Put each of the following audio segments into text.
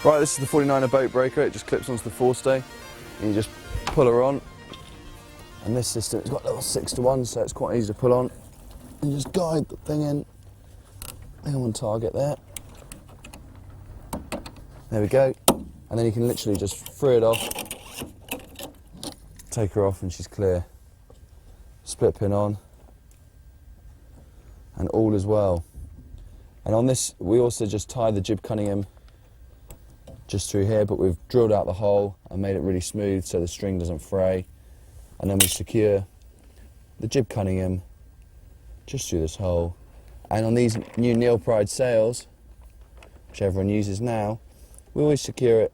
Right, this is the 49er boat breaker. It just clips onto the forestay and you just pull her on. And this system, it's got a little 6-to-1, so it's quite easy to pull on. And just guide the thing in. I'm on target there. There we go. And then you can literally just free it off, take her off and she's clear. Split pin on, and all is well. And on this, we also just tie the jib cunningham just through here, but we've drilled out the hole and made it really smooth so the string doesn't fray. And then we secure the jib cunningham just through this hole. And on these new Neil Pride sails, which everyone uses now, we always secure it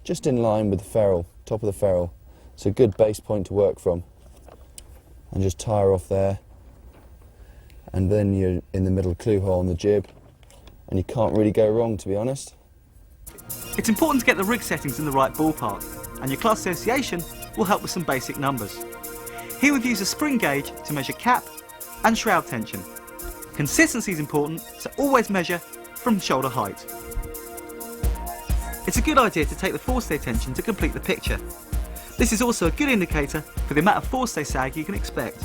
just in line with the ferrule, top of the ferrule. It's a good base point to work from. And just tie her off there. And then you're in the middle clue hole on the jib. And you can't really go wrong, to be honest. It's important to get the rig settings in the right ballpark, and your class association will help with some basic numbers. Here we've used a spring gauge to measure cap and shroud tension. Consistency is important, so always measure from shoulder height. It's a good idea to take the forestay tension to complete the picture. This is also a good indicator for the amount of forestay sag you can expect.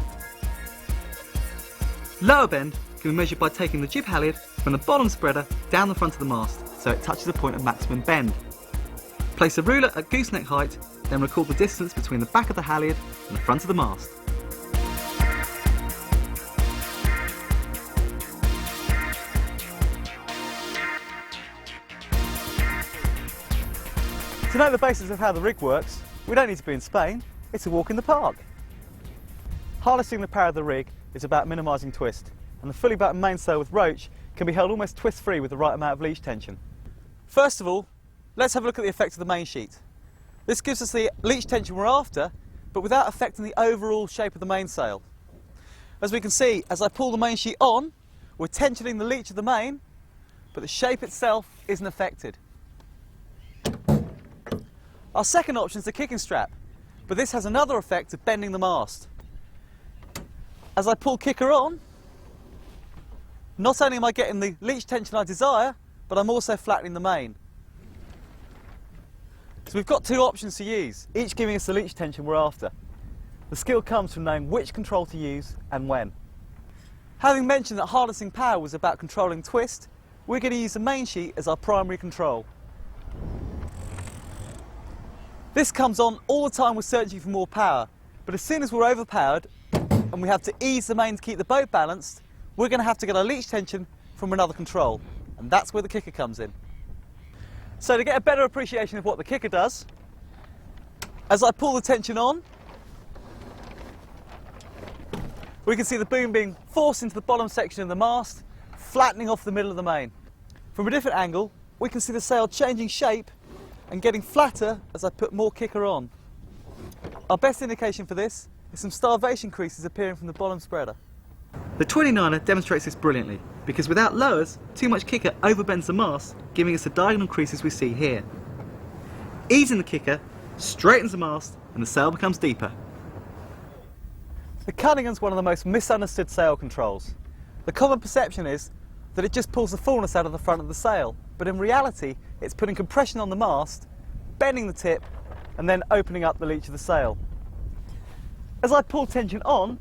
Lower bend can be measured by taking the jib halyard from the bottom spreader down the front of the mast so it touches a point of maximum bend. Place a ruler at gooseneck height, then record the distance between the back of the halyard and the front of the mast. To know the basics of how the rig works, we don't need to be in Spain, it's a walk in the park. Harnessing the power of the rig is about minimising twist, and the fully buttoned mainsail with roach can be held almost twist-free with the right amount of leash tension. First of all, let's have a look at the effect of the main sheet. This gives us the leash tension we're after, but without affecting the overall shape of the mainsail. As we can see, as I pull the main sheet on, we're tensioning the leach of the main, but the shape itself isn't affected. Our second option is the kicking strap, but this has another effect of bending the mast. As I pull kicker on, not only am I getting the leach tension I desire, but I'm also flattening the main. So we've got two options to use, each giving us the leach tension we're after. The skill comes from knowing which control to use and when. Having mentioned that harnessing power was about controlling twist, we're going to use the main sheet as our primary control. This comes on all the time we're searching for more power, but as soon as we're overpowered and we have to ease the main to keep the boat balanced, we're going to have to get our leach tension from another control, and that's where the kicker comes in. So to get a better appreciation of what the kicker does, as I pull the tension on, we can see the boom being forced into the bottom section of the mast, flattening off the middle of the main. From a different angle, we can see the sail changing shape and getting flatter as I put more kicker on. Our best indication for this is some starvation creases appearing from the bottom spreader. The 29er demonstrates this brilliantly, because without lowers, too much kicker overbends the mast, giving us the diagonal creases we see here. Easing the kicker straightens the mast and the sail becomes deeper. The Cunningham's one of the most misunderstood sail controls. The common perception is that it just pulls the fullness out of the front of the sail, but in reality it's putting compression on the mast, bending the tip and then opening up the leach of the sail. As I pull tension on,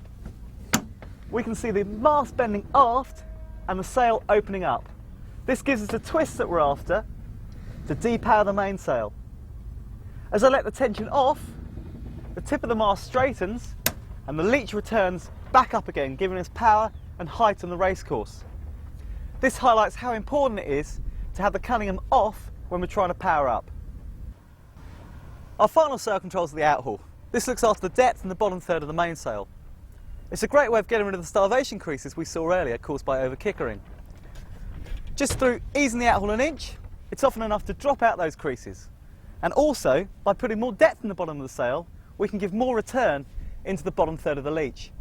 we can see the mast bending aft and the sail opening up. This gives us the twist that we're after to depower the mainsail. As I let the tension off, the tip of the mast straightens and the leach returns back up again, giving us power and height on the racecourse. This highlights how important it is to have the Cunningham off when we're trying to power up. Our final sail control is the outhaul. This looks after the depth and the bottom third of the mainsail. It's a great way of getting rid of the starvation creases we saw earlier caused by over-kickering. Just through easing the outhaul an inch, it's often enough to drop out those creases. And also, by putting more depth in the bottom of the sail, we can give more return into the bottom third of the leach.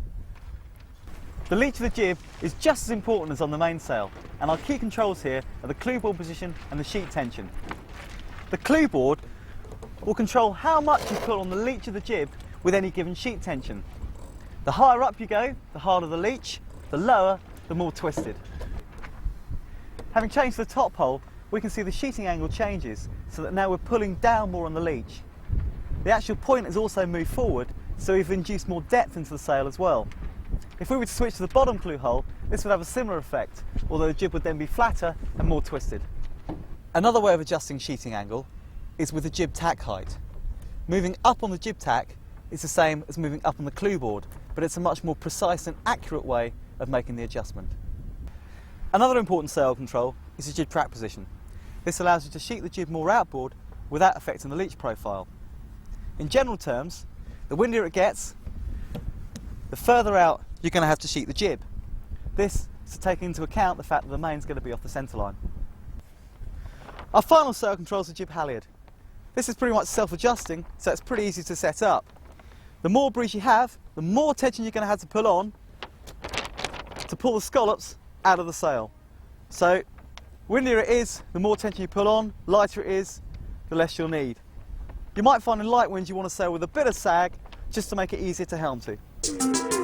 The leach of the jib is just as important as on the mainsail, and our key controls here are the clew board position and the sheet tension. The clew board will control how much you pull on the leach of the jib with any given sheet tension. The higher up you go, the harder the leach, the lower, the more twisted. Having changed the top hole, we can see the sheeting angle changes so that now we're pulling down more on the leech. The actual point has also moved forward, so we've induced more depth into the sail as well. If we were to switch to the bottom clew hull, this would have a similar effect, although the jib would then be flatter and more twisted. Another way of adjusting sheeting angle is with the jib tack height. Moving up on the jib tack is the same as moving up on the clew board, but it's a much more precise and accurate way of making the adjustment. Another important sail control is the jib track position. This allows you to sheet the jib more outboard without affecting the leech profile. In general terms, the windier it gets, the further out you're going to have to sheet the jib. This is to take into account the fact that the main's going to be off the centre line. Our final sail control is the jib halyard. This is pretty much self-adjusting, so it's pretty easy to set up. The more breeze you have, the more tension you're going to have to pull on to pull the scallops out of the sail. So, windier it is, the more tension you pull on, lighter it is, the less you'll need. You might find in light winds you want to sail with a bit of sag, just to make it easier to helm to.